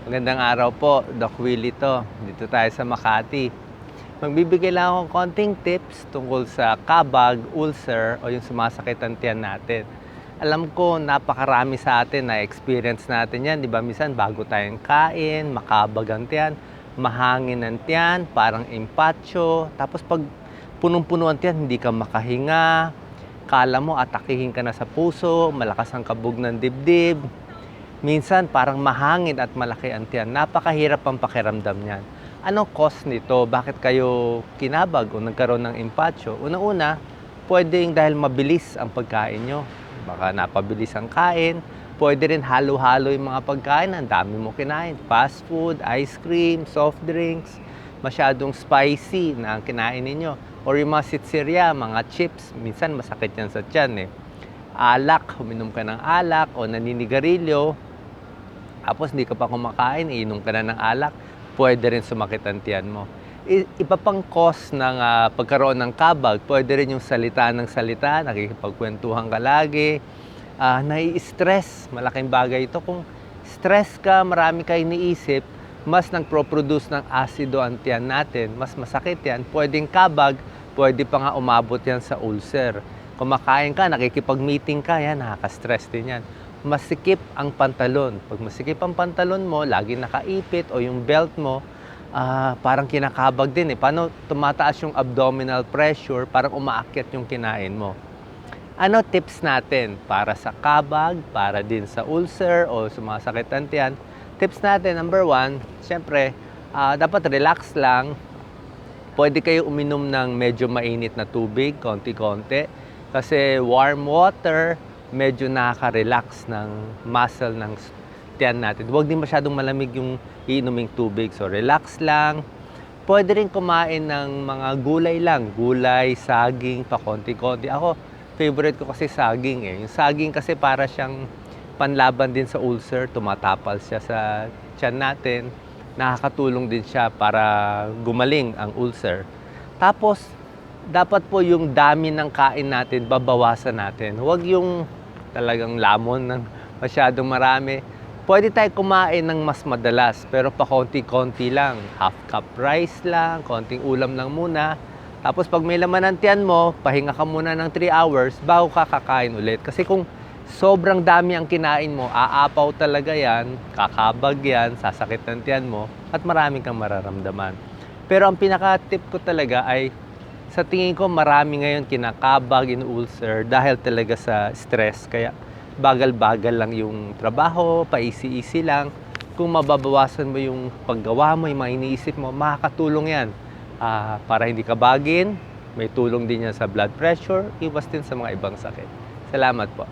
Magandang araw po, Doc Willie to. Dito tayo sa Makati. Magbibigay lang akong konting tips tungkol sa kabag, ulcer o yung sumasakit ang tiyan natin. Alam ko, napakarami sa atin na experience natin yan. Di ba, minsan bago tayong kain, makabag ang tiyan, mahangin ang tiyan, parang impatcho. Tapos pag punong-puno ang tiyan, hindi ka makahinga. Kala mo, atakihin ka na sa puso, malakas ang kabog ng dibdib. Minsan parang mahangin at malaki ang tiyan. Napakahirap ang pakiramdam niyan. Anong cause nito? Bakit kayo kinabag o nagkaroon ng impatcho? Una-una, pwedeng dahil mabilis ang pagkain nyo. Baka napabilis ang kain. Pwede rin halo-halo yung mga pagkain. Ang dami mo kinain. Fast food, ice cream, soft drinks. Masyadong spicy na ang kinain ninyo. Or yung mga sitsirya, mga chips. Minsan masakit yan sa tiyan eh. Alak, uminom ka ng alak o naninigarilyo. Tapos hindi ka pa kumakain, iinom ka na ng alak, pwede rin sumakit ang tiyan mo. Iba pang cause ng pagkaroon ng kabag, pwede rin yung salita ng salita, nakikipagkwentuhan ka lagi, nai-stress, malaking bagay ito. Kung stress ka, marami ka iniisip, mas nagpro-produce ng asido ang tiyan natin, mas masakit yan, pwedeng kabag, pwede pa nga umabot yan sa ulcer. Kumakain ka, nakikipag-meeting ka, yan, nakaka-stress din yan. Masikip ang pantalon. Pag masikip ang pantalon mo, lagi nakaipit o yung belt mo, parang kinakabag din eh. Paano tumataas yung abdominal pressure, parang umaakyat yung kinain mo. Ano tips natin para sa kabag, para din sa ulcer o sumasakit ang tiyan? Tips natin, number 1, siyempre, dapat relax lang. Pwede kayo uminom ng medyo mainit na tubig, konti-konti. Kasi warm water, medyo nakaka-relax ng muscle ng tiyan natin. Huwag din masyadong malamig yung iinuming tubig. So, relax lang. Pwede rin kumain ng mga gulay lang. Gulay, saging, pakonti-konti. Ako, favorite ko kasi saging eh. Yung saging kasi para siyang panlaban din sa ulcer. Tumatapal siya sa tiyan natin. Nakakatulong din siya para gumaling ang ulcer. Tapos, dapat po yung dami ng kain natin, babawasan natin. Huwag yung talagang lamon ng masyadong marami. Pwede tayo kumain ng mas madalas, pero pakonti-konti lang. Half cup rice lang, konting ulam lang muna. Tapos pag may laman ng tiyan mo, pahinga ka muna ng 3 hours bago ka kakain ulit. Kasi kung sobrang dami ang kinain mo, aapaw talaga yan, kakabag yan, sasakit ng tiyan mo, at marami kang mararamdaman. Pero ang pinaka-tip ko talaga ay sa tingin ko marami ngayon kinakabag, in-ulcer dahil talaga sa stress. Kaya bagal-bagal lang yung trabaho, paisi-isi lang. Kung mababawasan mo yung paggawa mo, yung mga iniisip mo, makakatulong yan. Para hindi ka bagin, may tulong din yan sa blood pressure, iwas din sa mga ibang sakit. Salamat po.